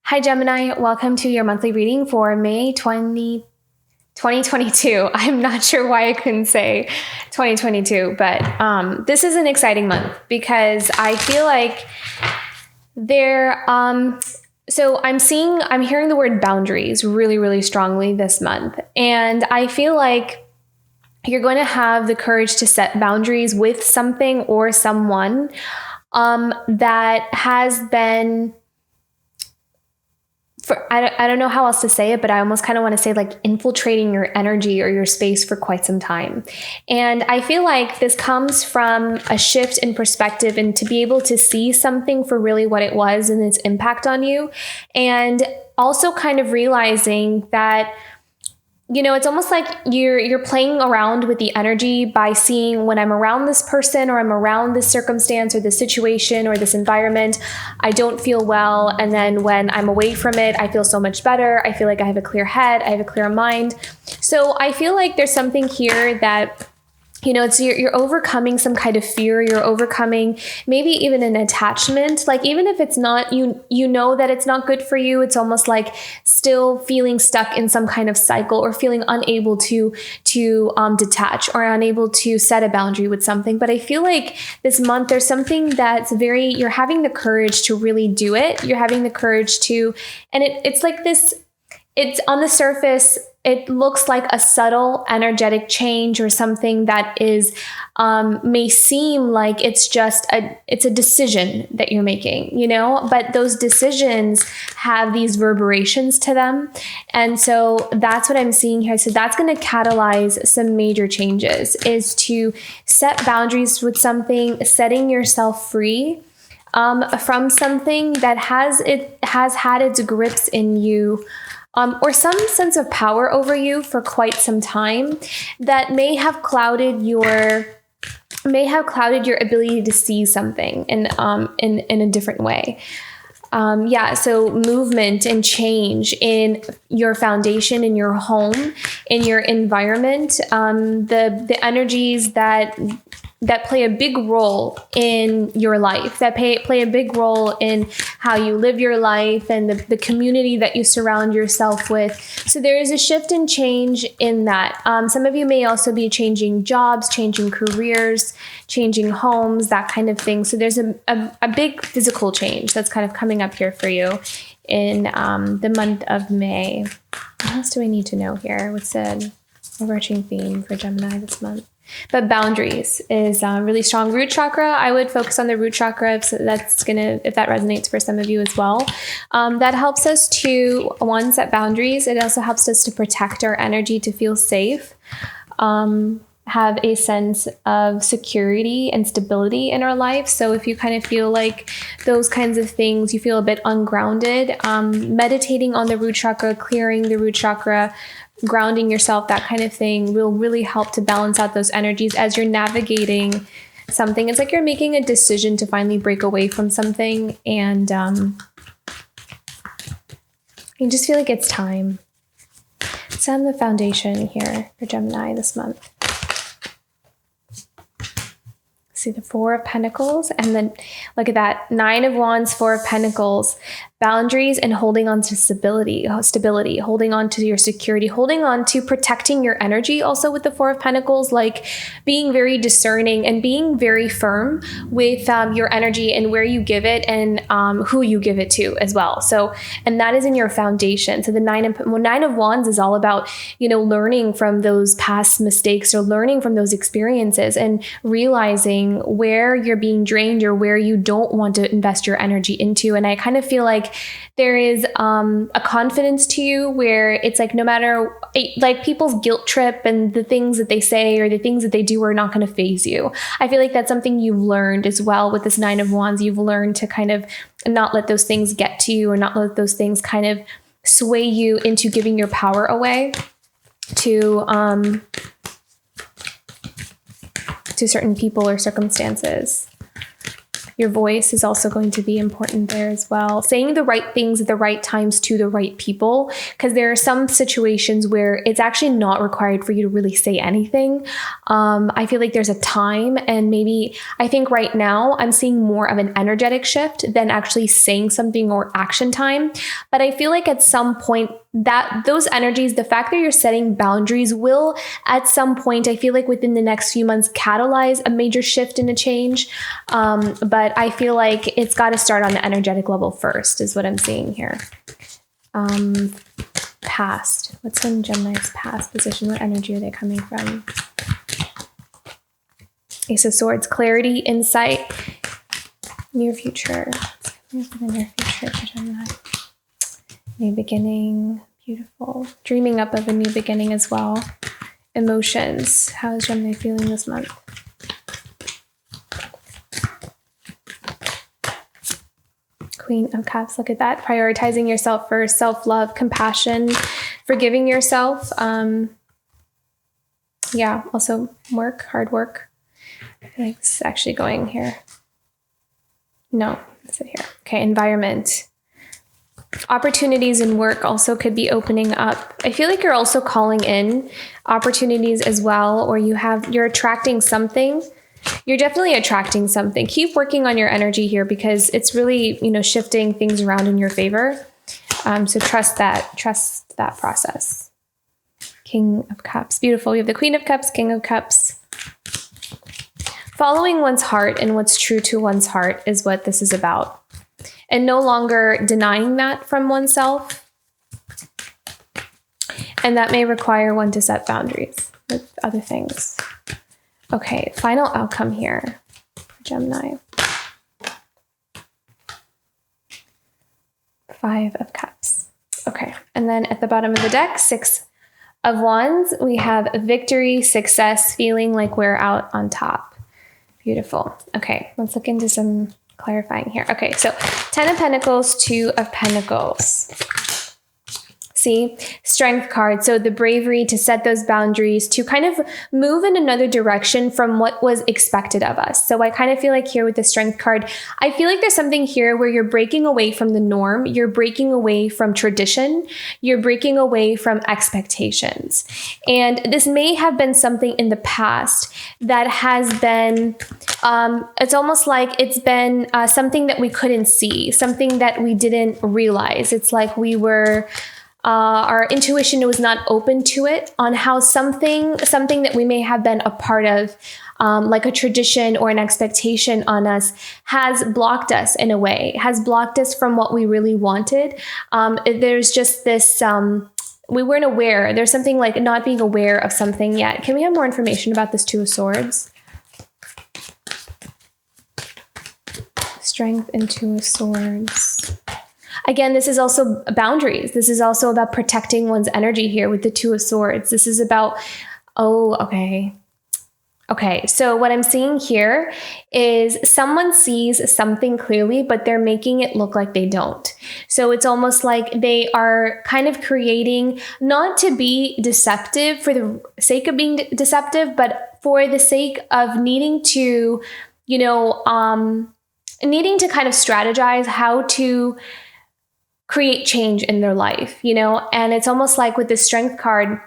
Hi, Gemini. Welcome to your monthly reading for May 2022. I'm not sure why I couldn't say 2022, but this is an exciting month because I feel like so I'm hearing the word boundaries really, really strongly this month. And I feel like you're going to have the courage to set boundaries with something or someone that has been, I don't know how else to say it, but I almost kind of want to say like infiltrating your energy or your space for quite some time. And I feel like this comes from a shift in perspective and to be able to see something for really what it was and its impact on you. And also kind of realizing that, it's almost like you're playing around with the energy by seeing when I'm around this person or I'm around this circumstance or this situation or this environment, I don't feel well. And then when I'm away from it, I feel so much better. I feel like I have a clear head. I have a clear mind. So I feel like there's something here that it's you're overcoming some kind of fear. You're overcoming maybe even an attachment. Like even if it's not, you know that it's not good for you. It's almost like still feeling stuck in some kind of cycle or feeling unable to detach or unable to set a boundary with something. But I feel like this month there's something that's you're having the courage to really do it. You're having the courage to, and it's like this. It's on the surface, it looks like a subtle energetic change or something that is may seem like it's a decision that you're making, but those decisions have these reverberations to them. And so that's what I'm seeing here. So that's going to catalyze some major changes, is to set boundaries with something, setting yourself free from something that has had its grips in you, or some sense of power over you for quite some time that may have clouded your ability to see something in a different way. So movement and change in your foundation, in your home, in your environment, the energies that play a big role in your life, that play a big role in how you live your life and the community that you surround yourself with. So there is a shift and change in that. Some of you may also be changing jobs, changing careers, changing homes, that kind of thing. So there's a big physical change that's kind of coming up here for you in the month of May. What else do I need to know here? What's the overarching theme for Gemini this month? But boundaries is really strong. Root chakra, I would focus on the root chakra if that resonates for some of you as well. That helps us to, one, set boundaries. It also helps us to protect our energy, to feel safe, have a sense of security and stability in our life. So if you kind of feel like those kinds of things, you feel a bit ungrounded, meditating on the root chakra, clearing the root chakra, grounding yourself, that kind of thing will really help to balance out those energies as you're navigating something. It's like you're making a decision to finally break away from something, and you just feel like it's time. It's on the foundation here for Gemini this month. See the Four of Pentacles, and then look at that, Nine of Wands, Four of Pentacles. Boundaries and holding on to stability, holding on to your security, holding on to protecting your energy also with the Four of Pentacles, like being very discerning and being very firm with your energy and where you give it and who you give it to as well. So, and that is in your foundation. So the Nine of Wands is all about, learning from those past mistakes or learning from those experiences and realizing where you're being drained or where you don't want to invest your energy into. And I kind of feel like there is a confidence to you where it's like no matter, like people's guilt trip and the things that they say or the things that they do are not going to faze you. I feel like that's something you've learned as well with this Nine of Wands. You've learned to kind of not let those things get to you or not let those things kind of sway you into giving your power away to certain people or circumstances. Your voice is also going to be important there as well. Saying the right things at the right times to the right people, because there are some situations where it's actually not required for you to really say anything. I feel like there's a time, and maybe I think right now I'm seeing more of an energetic shift than actually saying something or action time. But I feel like at some point that those energies, the fact that you're setting boundaries will at some point, I feel like within the next few months, catalyze a major shift and a change. But I feel like it's got to start on the energetic level first, is what I'm seeing here. Past. What's in Gemini's past position? What energy are they coming from? Ace of Swords, clarity, insight, near future. What's the near future for Gemini? New beginning, beautiful. Dreaming up of a new beginning as well. Emotions. How is Gemini feeling this month? Queen of Cups, look at that. Prioritizing yourself first, self-love, compassion, forgiving yourself. Yeah, also work, hard work. I feel like this is actually going here. No, that's it here. Okay, environment. Opportunities in work also could be opening up. I feel like you're also calling in opportunities as well, or you're attracting something. You're definitely attracting something. Keep working on your energy here because it's really, shifting things around in your favor. So trust that process. King of Cups. Beautiful. We have the Queen of Cups, King of Cups. Following one's heart and what's true to one's heart is what this is about. And no longer denying that from oneself. And that may require one to set boundaries with other things. Okay, final outcome here for Gemini. 5 of Cups. Okay, and then at the bottom of the deck, 6 of Wands, we have victory, success, feeling like we're out on top. Beautiful. Okay, let's look into some clarifying here. Okay, so 10 of Pentacles, 2 of Pentacles. See, Strength card. So the bravery to set those boundaries, to kind of move in another direction from what was expected of us. So I kind of feel like here with the Strength card, I feel like there's something here where you're breaking away from the norm. You're breaking away from tradition. You're breaking away from expectations. And this may have been something in the past that has been, it's almost like it's been something that we couldn't see, something that we didn't realize. It's like we were... our intuition was not open to it on how something that we may have been a part of, like a tradition or an expectation on us, has blocked us in a way, has blocked us from what we really wanted. There's just this, we weren't aware. There's something like not being aware of something yet. Can we have more information about this Two of Swords? Strength and Two of Swords. Again, this is also boundaries. This is also about protecting one's energy here with the Two of Swords. This is about, Okay, so what I'm seeing here is someone sees something clearly, but they're making it look like they don't. So it's almost like they are kind of creating, not to be deceptive for the sake of being deceptive, but for the sake of needing to, needing to kind of strategize how to create change in their life, and it's almost like with the Strength card,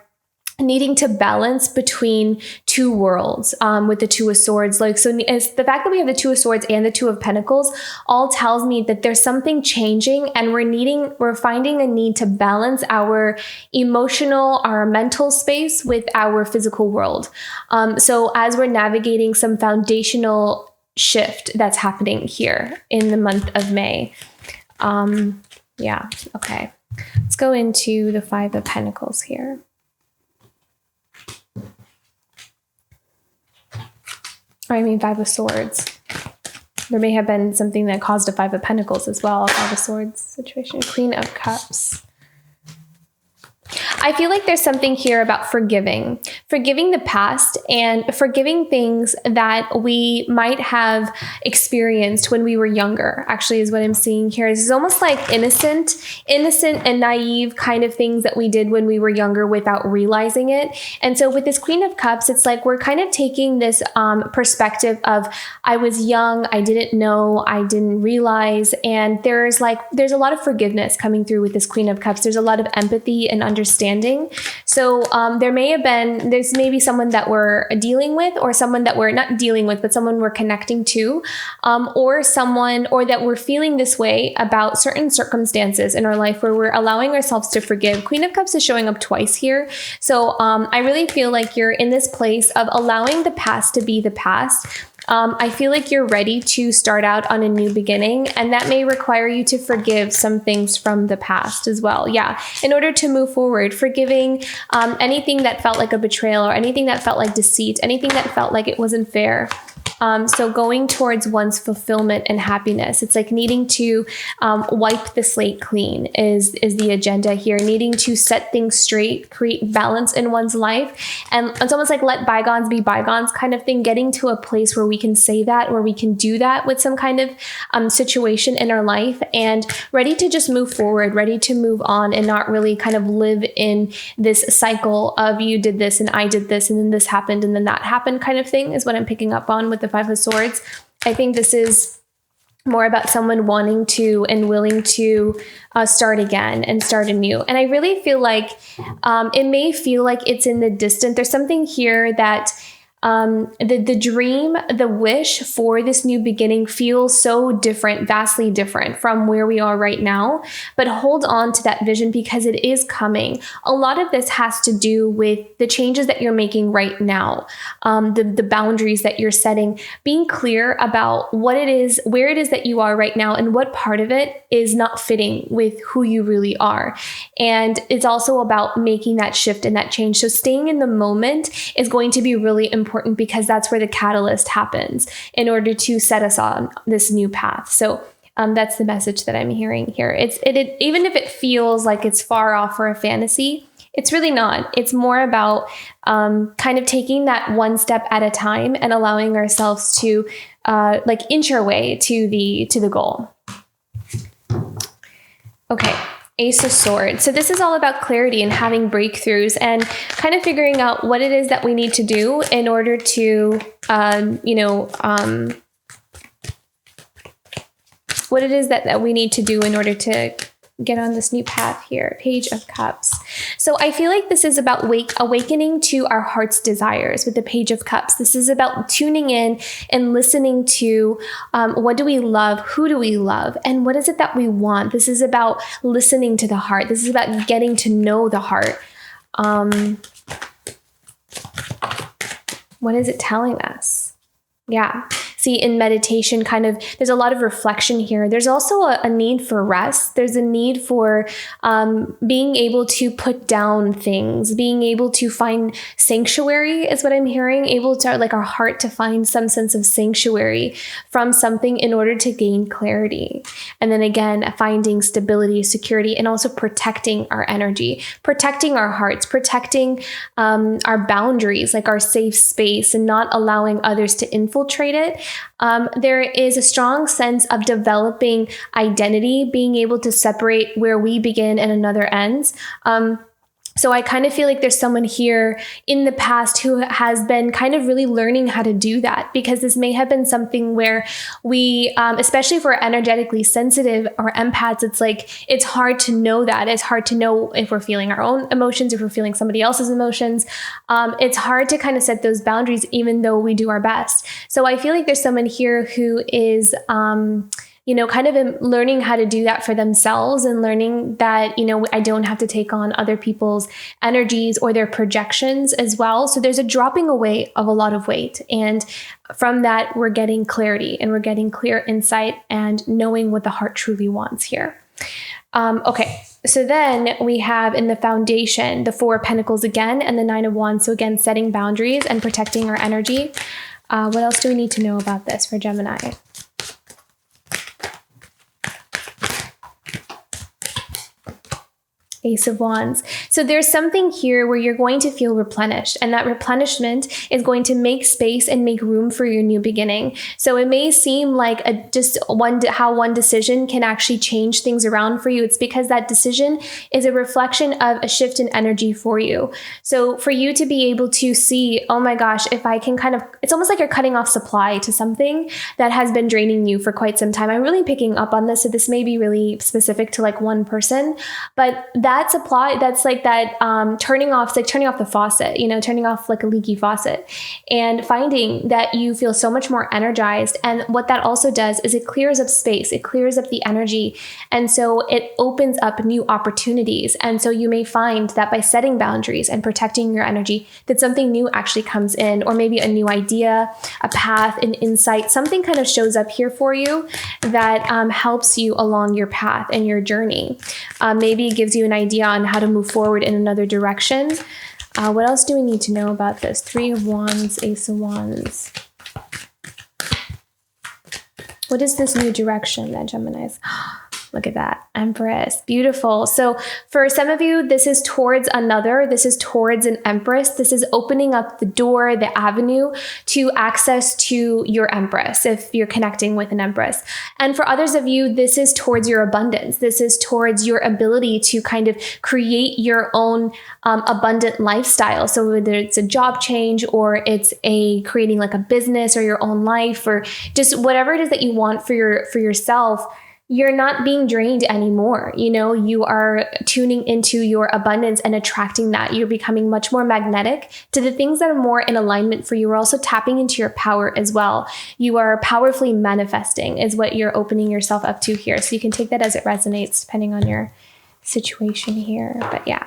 needing to balance between two worlds with the Two of Swords. So it's the fact that we have the Two of Swords and the Two of Pentacles all tells me that there's something changing, and we're finding a need to balance our emotional, our mental space with our physical world. So as we're navigating some foundational shift that's happening here in the month of May. Yeah, okay. Let's go into the 5 of Pentacles here. I mean 5 of Swords. There may have been something that caused a 5 of Pentacles as well, 5 of Swords situation. Queen of Cups. I feel like there's something here about forgiving the past and forgiving things that we might have experienced when we were younger, actually, is what I'm seeing here. It's almost like innocent and naive kind of things that we did when we were younger without realizing it. And so with this Queen of Cups, it's like we're kind of taking this perspective of, I was young, I didn't know, I didn't realize. And there's a lot of forgiveness coming through with this Queen of Cups. There's a lot of empathy and understanding. So there's maybe someone that we're dealing with, or someone that we're not dealing with, but someone we're connecting to, or that we're feeling this way about certain circumstances in our life where we're allowing ourselves to forgive. Queen of Cups is showing up twice here. So I really feel like you're in this place of allowing the past to be the past. I feel like you're ready to start out on a new beginning, and that may require you to forgive some things from the past as well. Yeah, in order to move forward, forgiving anything that felt like a betrayal, or anything that felt like deceit, anything that felt like it wasn't fair. So going towards one's fulfillment and happiness. It's like needing to wipe the slate clean is the agenda here. Needing to set things straight, create balance in one's life. And it's almost like let bygones be bygones kind of thing. Getting to a place where we can say that, where we can do that with some kind of situation in our life, and ready to just move forward, ready to move on, and not really kind of live in this cycle of you did this and I did this and then this happened and then that happened kind of thing, is what I'm picking up on with the Five of Swords. I think this is more about someone wanting to and willing to start again and start anew. And I really feel like it may feel like it's in the distant. There's something here that the dream, the wish for this new beginning feels so different, vastly different from where we are right now. But hold on to that vision, because it is coming. A lot of this has to do with the changes that you're making right now, the boundaries that you're setting, being clear about what it is, where it is that you are right now, and what part of it is not fitting with who you really are. And it's also about making that shift and that change. So staying in the moment is going to be really important, because that's where the catalyst happens in order to set us on this new path. So that's the message that I'm hearing here. Even if it feels like it's far off or a fantasy, it's really not. It's more about kind of taking that one step at a time and allowing ourselves to inch our way to the goal. Okay. Ace of Swords. So this is all about clarity and having breakthroughs and kind of figuring out what it is that we need to do in order to, what it is that we need to do in order to get on this new path here. Page of Cups. So I feel like this is about awakening to our heart's desires with the Page of Cups. This is about tuning in and listening to what do we love, who do we love, and what is it that we want. This is about listening to the heart. This is about getting to know the heart. What is it telling us? Yeah. See, in meditation, there's a lot of reflection here. There's also a need for rest. There's a need for being able to put down things, being able to find sanctuary is what I'm hearing, able to, like, our heart to find some sense of sanctuary from something in order to gain clarity. And then again, finding stability, security, and also protecting our energy, protecting our hearts, protecting our boundaries, like our safe space, and not allowing others to infiltrate it. There is a strong sense of developing identity, being able to separate where we begin and another ends. So I kind of feel like there's someone here in the past who has been kind of really learning how to do that, because this may have been something where we, especially if we're energetically sensitive or empaths, it's hard to know that. It's hard to know if we're feeling our own emotions, if we're feeling somebody else's emotions. It's hard to kind of set those boundaries, even though we do our best. So I feel like there's someone here who is, kind of learning how to do that for themselves, and learning that, I don't have to take on other people's energies or their projections as well. So there's a dropping away of a lot of weight. And from that, we're getting clarity, and we're getting clear insight and knowing what the heart truly wants here. Okay. So then we have in the foundation, the Four of Pentacles again, and the Nine of Wands. So again, setting boundaries and protecting our energy. What else do we need to know about this for Gemini? Ace of Wands. So there's something here where you're going to feel replenished, and that replenishment is going to make space and make room for your new beginning. So it may seem like how one decision can actually change things around for you. It's because that decision is a reflection of a shift in energy for you. So for you to be able to see, oh my gosh, if I can it's almost like you're cutting off supply to something that has been draining you for quite some time. I'm really picking up on this. So this may be really specific to like one person, but that supply, that's like that turning off the faucet, turning off like a leaky faucet, and finding that you feel so much more energized. And what that also does is it clears up space, it clears up the energy. And so it opens up new opportunities. And so you may find that by setting boundaries and protecting your energy, that something new actually comes in, or maybe a new idea, a path, an insight, something kind of shows up here for you that helps you along your path and your journey. Maybe it gives you an idea on how to move forward in another direction. What else do we need to know about this? Three of Wands, Ace of Wands. What is this new direction that Gemini's? Look at that. Empress. Beautiful. So for some of you, this is towards another. This is towards an Empress. This is opening up the door, the avenue to access to your Empress if you're connecting with an Empress. And for others of you, this is towards your abundance. This is towards your ability to kind of create your own abundant lifestyle. So whether it's a job change, or it's creating like a business or your own life, or just whatever it is that you want for yourself, you're not being drained anymore. You are tuning into your abundance and attracting that. You're becoming much more magnetic to the things that are more in alignment for you. You're also tapping into your power as well. You are powerfully manifesting is what you're opening yourself up to here. So you can take that as it resonates depending on your situation here. But yeah.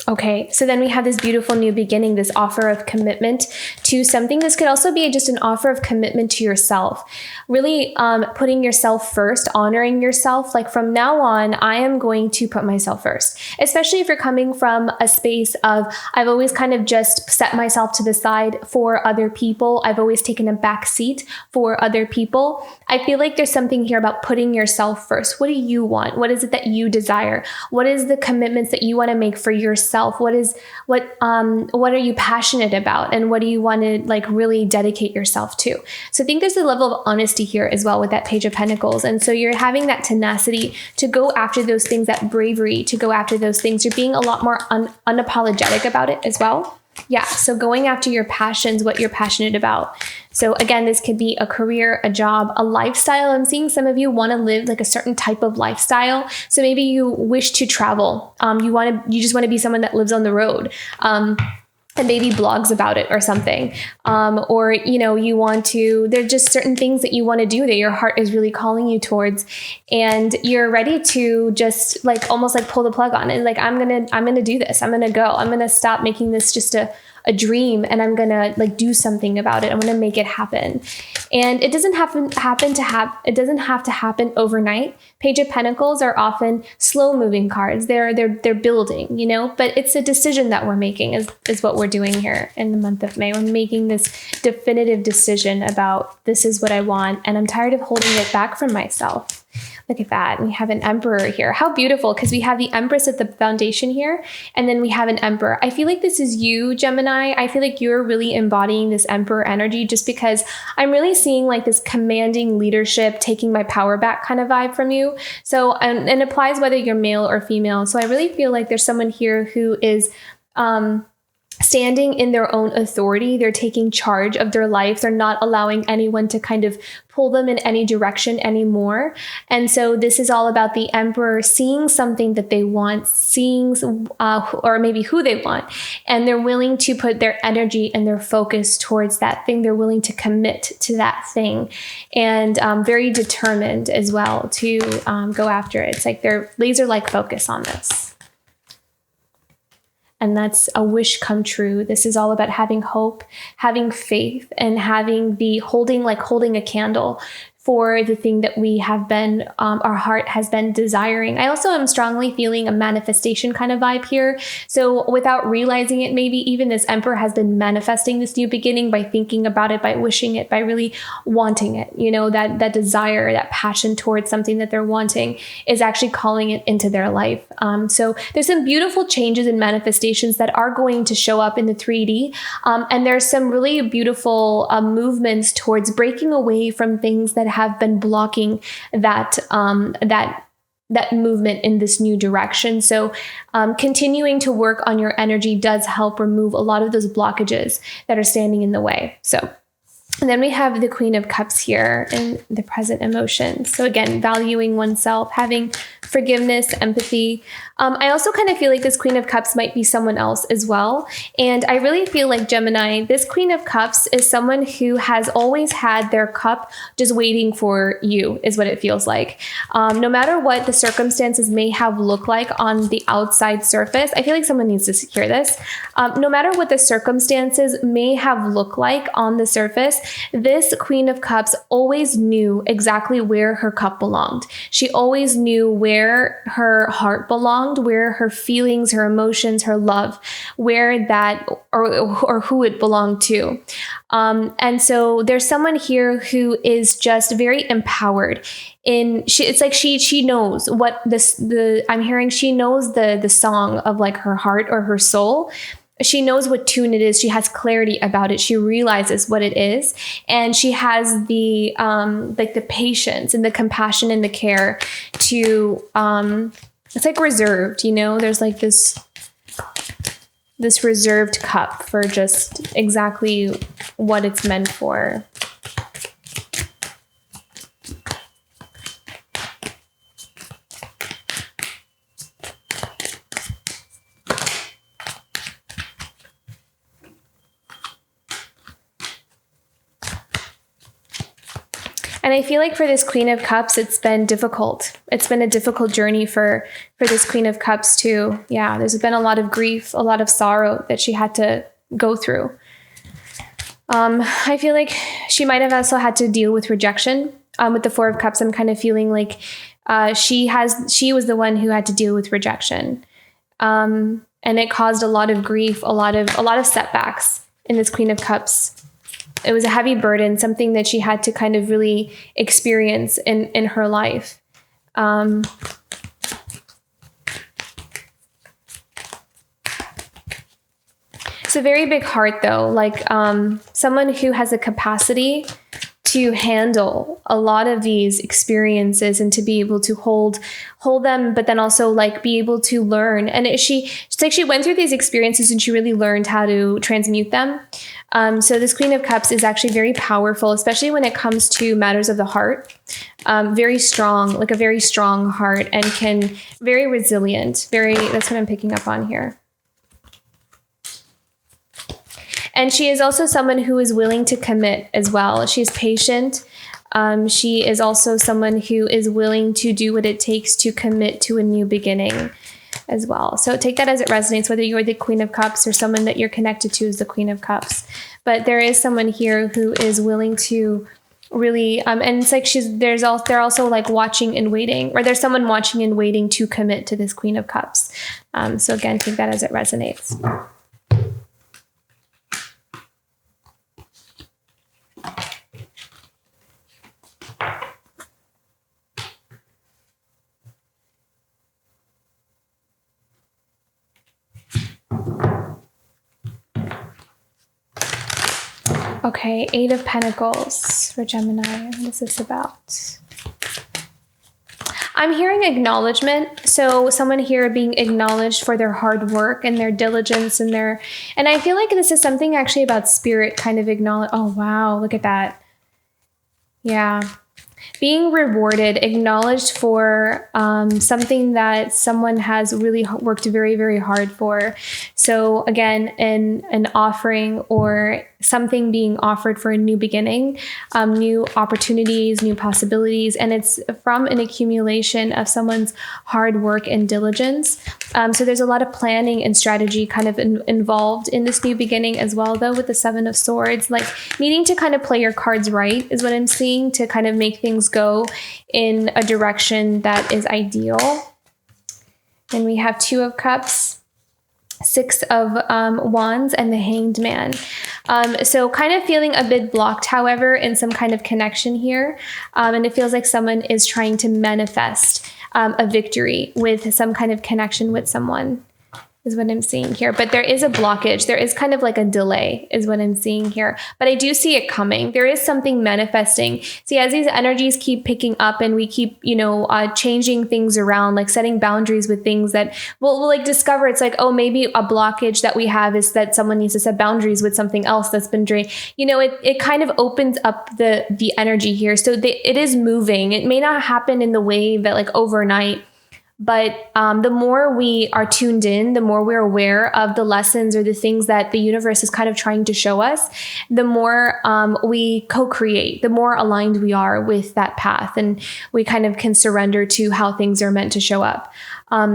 Okay, so then we have this beautiful new beginning, this offer of commitment to something. This could also be just an offer of commitment to yourself, really putting yourself first, honoring yourself. Like from now on, I am going to put myself first, especially if you're coming from a space of, I've always kind of just set myself to the side for other people. I've always taken a back seat for other people. I feel like there's something here about putting yourself first. What do you want? What is it that you desire? What is the commitments that you want to make for yourself? What are you passionate about, and what do you want to like really dedicate yourself to? So I think there's a level of honesty here as well with that Page of Pentacles. And so you're having that tenacity to go after those things, that bravery to go after those things. You're being a lot more unapologetic about it as well. Yeah, so going after your passions, what you're passionate about. So again, this could be a career, a job, a lifestyle. I'm seeing some of you want to live like a certain type of lifestyle. So maybe you wish to travel. You just want to be someone that lives on the road. And maybe blogs about it or something. Or you want to, there's just certain things that you want to do that your heart is really calling you towards. And you're ready to just like, almost like pull the plug on it. Like, I'm going to do this. I'm going to go. I'm going to stop making this just a dream, and I'm going to like do something about it. I'm going to make it happen. And it doesn't have to happen overnight. Page of Pentacles are often slow moving cards. They're building, but it's a decision that we're making is what we're doing here in the month of May. We're making this definitive decision about, this is what I want, and I'm tired of holding it back from myself. Look at that. We have an Emperor here. How beautiful, because we have the Empress at the foundation here, and then we have an Emperor. I feel like this is you, Gemini. I feel like you're really embodying this Emperor energy, just because I'm really seeing like this commanding leadership, taking my power back kind of vibe from you. So, and it applies whether you're male or female. So I really feel like there's someone here who is standing in their own authority. They're taking charge of their life. They're not allowing anyone to kind of pull them in any direction anymore. And so this is all about the Emperor seeing something that they want, seeing or maybe who they want, and they're willing to put their energy and their focus towards that thing. They're willing to commit to that thing, and very determined as well to go after it. It's like they're laser-like focus on this. And that's a wish come true. This is all about having hope, having faith, and having holding a candle for the thing that we have been, our heart has been desiring. I also am strongly feeling a manifestation kind of vibe here. So without realizing it, maybe even this Emperor has been manifesting this new beginning by thinking about it, by wishing it, by really wanting it. You know, that desire, that passion towards something that they're wanting is actually calling it into their life. So there's some beautiful changes and manifestations that are going to show up in the 3D. And there's some really beautiful movements towards breaking away from things that have been blocking that movement in this new direction. So continuing to work on your energy does help remove a lot of those blockages that are standing in the way. So, and then we have the Queen of Cups here in the present emotions. So again, valuing oneself, having forgiveness, empathy. I also kind of feel like this Queen of Cups might be someone else as well. And I really feel like, Gemini, this Queen of Cups is someone who has always had their cup just waiting for you, is what it feels like. No matter what the circumstances may have looked like on the outside surface, I feel like someone needs to hear this. No matter what the circumstances may have looked like on the surface, this Queen of Cups always knew exactly where her cup belonged. She always knew where her heart belonged, where her feelings, her emotions, her love, where that or who it belonged to. And so there's someone here who is just very empowered. It's like she knows what I'm hearing. She knows the song of like her heart or her soul. She knows what tune it is. She has clarity about it. She realizes what it is. And she has the like the patience and the compassion and the care to, it's like reserved, you know, there's like this reserved cup for just exactly what it's meant for. And I feel like for this Queen of Cups, it's been difficult. It's been a difficult journey for this Queen of Cups too. Yeah, there's been a lot of grief, a lot of sorrow that she had to go through. I feel like she might have also had to deal with rejection. With the Four of Cups, I'm kind of feeling like she was the one who had to deal with rejection. And it caused a lot of grief, a lot of setbacks in this Queen of Cups. It was a heavy burden, something that she had to kind of really experience in her life. It's a very big heart, though, like someone who has a capacity to handle a lot of these experiences and to be able to hold them, but then also like be able to learn. And it's like she went through these experiences and she really learned how to transmute them. So this Queen of Cups is actually very powerful, especially when it comes to matters of the heart. Very strong, like a very strong heart, and very resilient. That's what I'm picking up on here. And she is also someone who is willing to commit as well. She's patient. She is also someone who is willing to do what it takes to commit to a new beginning as well. So take that as it resonates, whether you're the Queen of Cups or someone that you're connected to is the Queen of Cups. But there is someone here who is willing to really, and it's like they're also like watching and waiting, or there's someone watching and waiting to commit to this Queen of Cups. So again, take that as it resonates. Okay, Eight of Pentacles for Gemini. What is this about? I'm hearing acknowledgement. So someone here being acknowledged for their hard work and their diligence and I feel like this is something actually about spirit kind of acknowledge. Oh, wow. Look at that. Yeah. being rewarded, acknowledged for something that someone has really worked very, very hard for. So again, an offering or something being offered for a new beginning, new opportunities, new possibilities, and it's from an accumulation of someone's hard work and diligence. So there's a lot of planning and strategy kind of involved in this new beginning as well, though, with the Seven of Swords, like needing to kind of play your cards right is what I'm seeing, to kind of make things go in a direction that is ideal. And we have Two of Cups, Six of Wands, and the Hanged Man. So kind of feeling a bit blocked, however, in some kind of connection here. And it feels like someone is trying to manifest a victory with some kind of connection with someone, is what I'm seeing here. But there is a blockage. There is kind of like a delay, is what I'm seeing here. But I do see it coming. There is something manifesting. See, as these energies keep picking up and we keep, changing things around, like setting boundaries with things that we'll like discover. It's like, oh, maybe a blockage that we have is that someone needs to set boundaries with something else that's been drained. It kind of opens up the energy here. So it is moving. It may not happen in the way that like overnight, but the more we are tuned in, the more we're aware of the lessons or the things that the universe is kind of trying to show us, the more we co-create, the more aligned we are with that path, and we kind of can surrender to how things are meant to show up.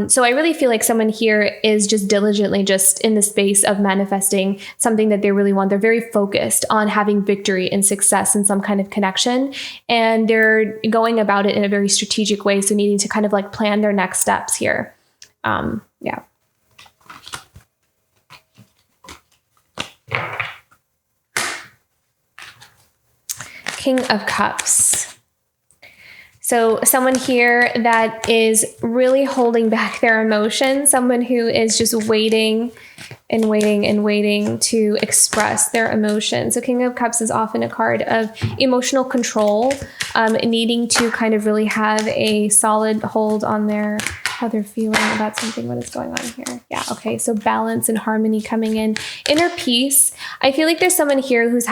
So I really feel like someone here is just diligently just in the space of manifesting something that they really want. They're very focused on having victory and success in some kind of connection, and they're going about it in a very strategic way. So needing to kind of like plan their next steps here. Yeah. King of Cups. So someone here that is really holding back their emotions, someone who is just waiting and waiting and waiting to express their emotions. So King of Cups is often a card of emotional control, needing to kind of really have a solid hold on how they're feeling about something. What is going on here? Yeah. Okay. So balance and harmony coming in, inner peace. I feel like there's someone here who's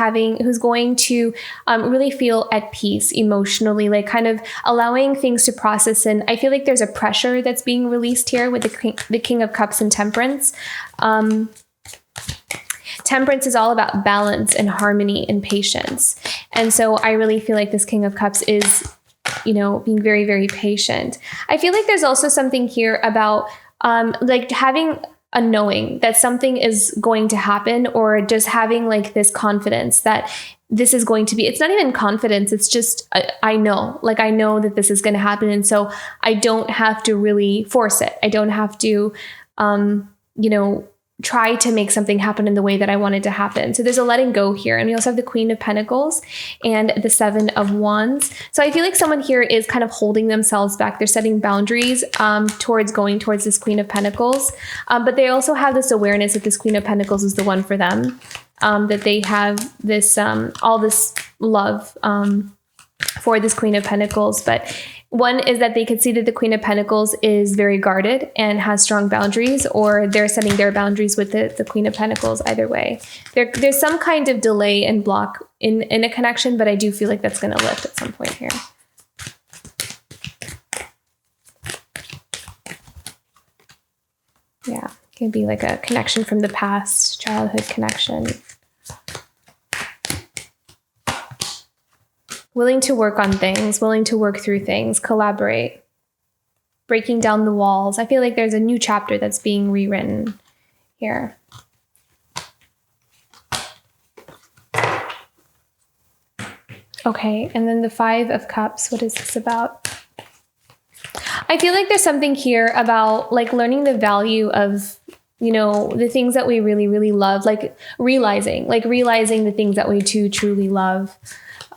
going to really feel at peace emotionally, like kind of allowing things to process. And I feel like there's a pressure that's being released here with the King of Cups and Temperance. Temperance is all about balance and harmony and patience. And so I really feel like this King of Cups is, being very, very patient. I feel like there's also something here about like having a knowing that something is going to happen, or just having like this confidence that this is going to be, it's not even confidence. It's just, I know that this is going to happen. And so I don't have to really force it. I don't have to, try to make something happen in the way that I want it to happen. So there's a letting go here. And we also have the Queen of Pentacles and the Seven of Wands. So I feel like someone here is kind of holding themselves back. They're setting boundaries towards going towards this Queen of Pentacles. But they also have this awareness that this Queen of Pentacles is the one for them, that they have this, all this love for this Queen of Pentacles. But one is that they could see that the Queen of Pentacles is very guarded and has strong boundaries, or they're setting their boundaries with the Queen of Pentacles. Either way, there's some kind of delay and block in a connection, but I do feel like that's going to lift at some point here. Yeah, it can be like a connection from the past, childhood connection. Willing to work on things, willing to work through things, collaborate, breaking down the walls. I feel like there's a new chapter that's being rewritten here. Okay, and then the Five of Cups. What is this about? I feel like there's something here about like learning the value of, the things that we really, really love, like realizing the things that we truly love.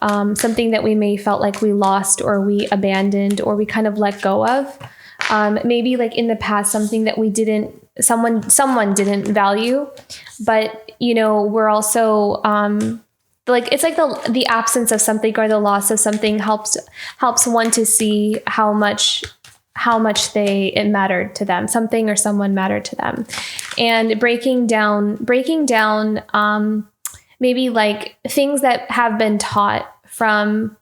Something that we may felt like we lost, or we abandoned, or we kind of let go of. Maybe like in the past, something that someone didn't value, but we're also like, it's like the absence of something or the loss of something helps one to see how much it mattered to them, something or someone mattered to them, and breaking down maybe like things that have been taught from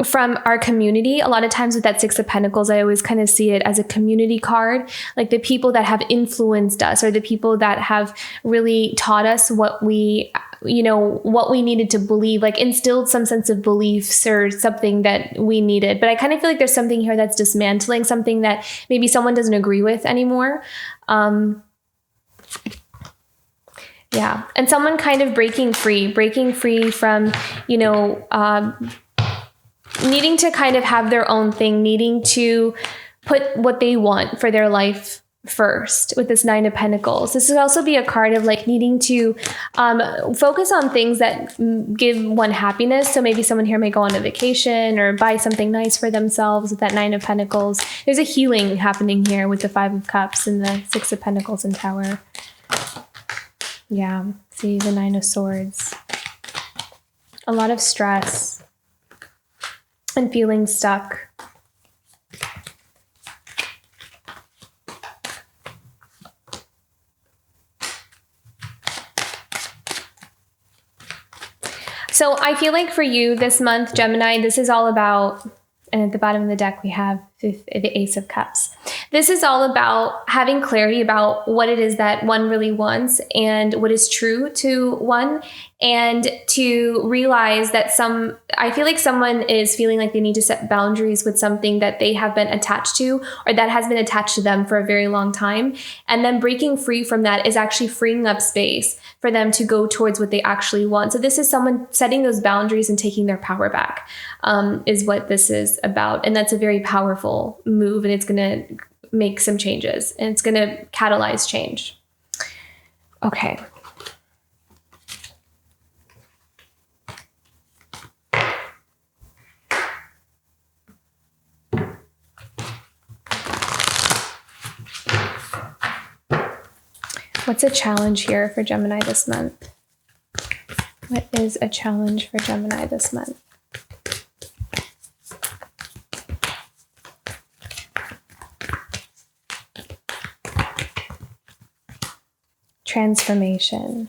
from our community. A lot of times with that Six of Pentacles, I always kind of see it as a community card, like the people that have influenced us or the people that have really taught us what we needed to believe, like instilled some sense of beliefs or something that we needed. But I kind of feel like there's something here that's dismantling something that maybe someone doesn't agree with anymore. Yeah. And someone kind of breaking free from, needing to kind of have their own thing, needing to put what they want for their life first with this Nine of Pentacles. This would also be a card of like needing to focus on things that give one happiness. So maybe someone here may go on a vacation or buy something nice for themselves with that Nine of Pentacles. There's a healing happening here with the Five of Cups and the Six of Pentacles and Tower. Yeah, see the Nine of Swords. A lot of stress and feeling stuck. So I feel like for you this month, Gemini, this is all about, and at the bottom of the deck, we have the Ace of Cups. This is all about having clarity about what it is that one really wants and what is true to one, and to realize that I feel like someone is feeling like they need to set boundaries with something that they have been attached to or that has been attached to them for a very long time. And then breaking free from that is actually freeing up space for them to go towards what they actually want. So this is someone setting those boundaries and taking their power back, is what this is about. And that's a very powerful move, and it's going to make some changes and it's going to catalyze change. Okay. What's a challenge here for Gemini this month? What is a challenge for Gemini this month? Transformation.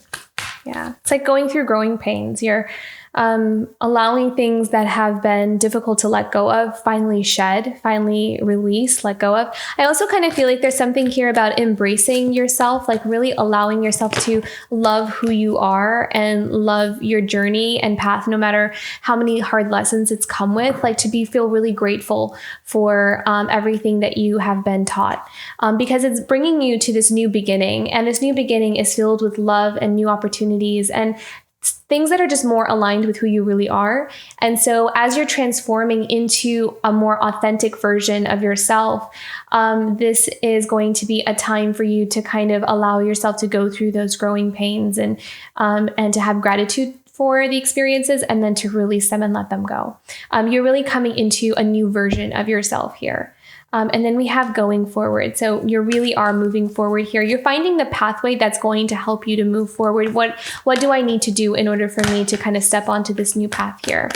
Yeah. It's like going through growing pains. You're allowing things that have been difficult to let go of, finally shed, finally release, let go of. I also kind of feel like there's something here about embracing yourself, like really allowing yourself to love who you are and love your journey and path, no matter how many hard lessons it's come with, like to feel really grateful for everything that you have been taught, because it's bringing you to this new beginning. And this new beginning is filled with love and new opportunities and things that are just more aligned with who you really are. And so as you're transforming into a more authentic version of yourself, this is going to be a time for you to kind of allow yourself to go through those growing pains and to have gratitude for the experiences and then to release them and let them go. You're really coming into a new version of yourself here. And then we have going forward. So you really are moving forward here. You're finding the pathway that's going to help you to move forward. What do I need to do in order for me to kind of step onto this new path here?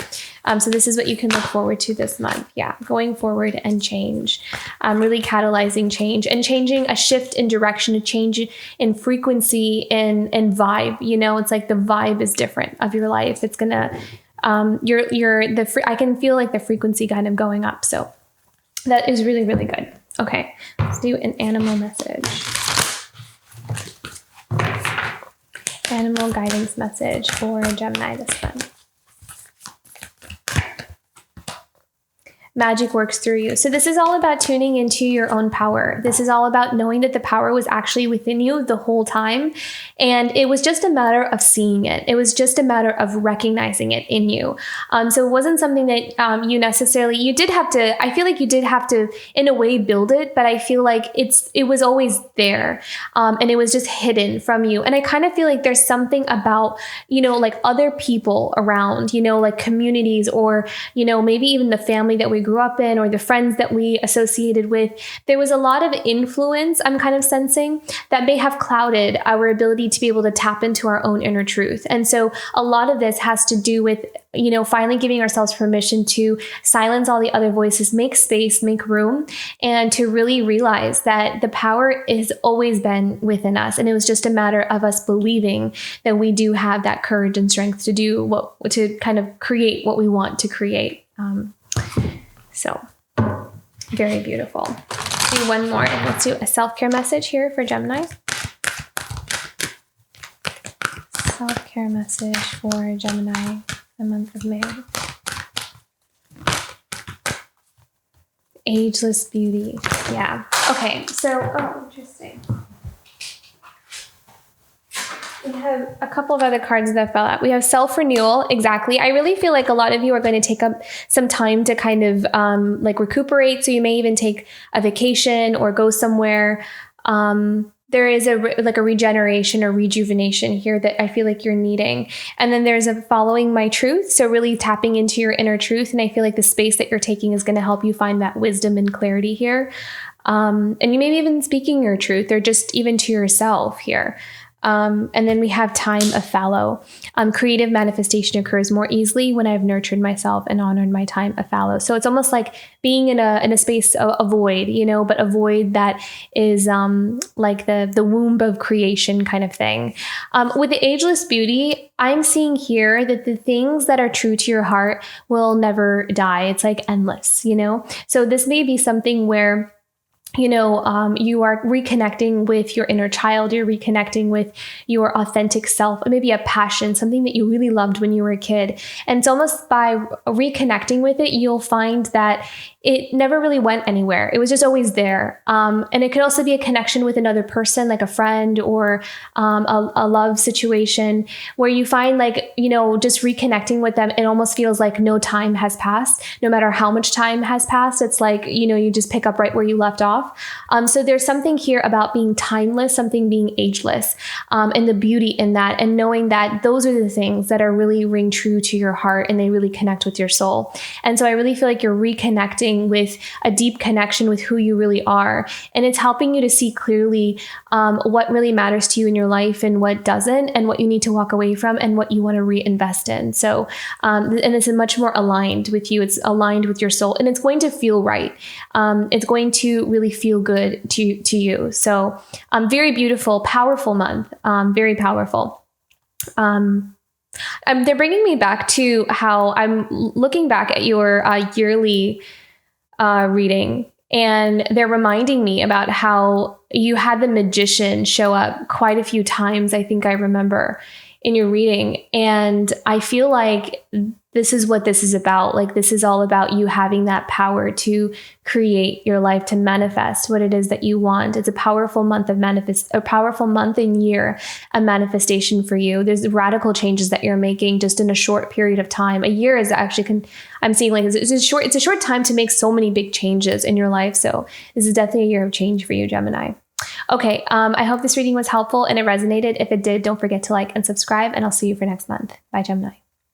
So this is what you can look forward to this month. Yeah, going forward and change. Really catalyzing change and changing, a shift in direction, a change in frequency and vibe. You know, it's like the vibe is different of your life. It's gonna, I can feel like the frequency kind of going up. So that is really, really good. Okay, let's do an animal message. Animal guidance message for Gemini this month. Magic works through you. So this is all about tuning into your own power. This is all about knowing that the power was actually within you the whole time. And it was just a matter of seeing it. It was just a matter of recognizing it in you. So it wasn't something that you did have to, I feel like you did have to, in a way, build it, but I feel like it was always there. And it was just hidden from you. And I kind of feel like there's something about, like other people around, like communities or, maybe even the family that we grew up in or the friends that we associated with. There was a lot of influence, I'm kind of sensing, that may have clouded our ability to be able to tap into our own inner truth. And so a lot of this has to do with, finally giving ourselves permission to silence all the other voices, make space, make room, and to really realize that the power has always been within us. And it was just a matter of us believing that we do have that courage and strength to do to kind of create what we want to create. So very beautiful. Do one more. Let's do a self-care message here for Gemini. Self-care message for Gemini, the month of May. Ageless beauty. Yeah. Okay. So, oh, interesting. We have a couple of other cards that fell out. We have self-renewal. Exactly. I really feel like a lot of you are going to take up some time to kind of like recuperate. So you may even take a vacation or go somewhere. There is a regeneration or rejuvenation here that I feel like you're needing. And then there's a following my truth. So really tapping into your inner truth. And I feel like the space that you're taking is going to help you find that wisdom and clarity here. And you may be even speaking your truth or just even to yourself here. And then we have time of fallow. Creative manifestation occurs more easily when I've nurtured myself and honored my time of fallow. So it's almost like being in a space of a void, but a void that is like the womb of creation kind of thing. With the ageless beauty, I'm seeing here that the things that are true to your heart will never die. It's like endless, So this may be something where you are reconnecting with your inner child, you're reconnecting with your authentic self, maybe a passion, something that you really loved when you were a kid. And it's almost by reconnecting with it, you'll find that it never really went anywhere. It was just always there. And it could also be a connection with another person, like a friend or a love situation where you find just reconnecting with them, it almost feels like no time has passed. No matter how much time has passed, it's like, you just pick up right where you left off. So there's something here about being timeless, something being ageless, and the beauty in that, and knowing that those are the things that are really ring true to your heart and they really connect with your soul. And so I really feel like you're reconnecting with a deep connection with who you really are. And it's helping you to see clearly what really matters to you in your life and what doesn't, and what you need to walk away from and what you want to reinvest in. So, and it's much more aligned with you. It's aligned with your soul, and it's going to feel right. It's going to really feel good to you. So very beautiful, powerful month, very powerful. They're bringing me back to how I'm looking back at your yearly reading, and they're reminding me about how you had the magician show up quite a few times. I think I remember in your reading. And I feel like this is what this is about. Like, this is all about you having that power to create your life, to manifest what it is that you want. It's a powerful month of a powerful month and year of manifestation for you. There's radical changes that you're making just in a short period of time. A year is actually, I'm seeing like it's a short time to make so many big changes in your life. So this is definitely a year of change for you, Gemini. Okay, I hope this reading was helpful and it resonated. If it did, don't forget to like and subscribe, and I'll see you for next month. Bye, Gemini.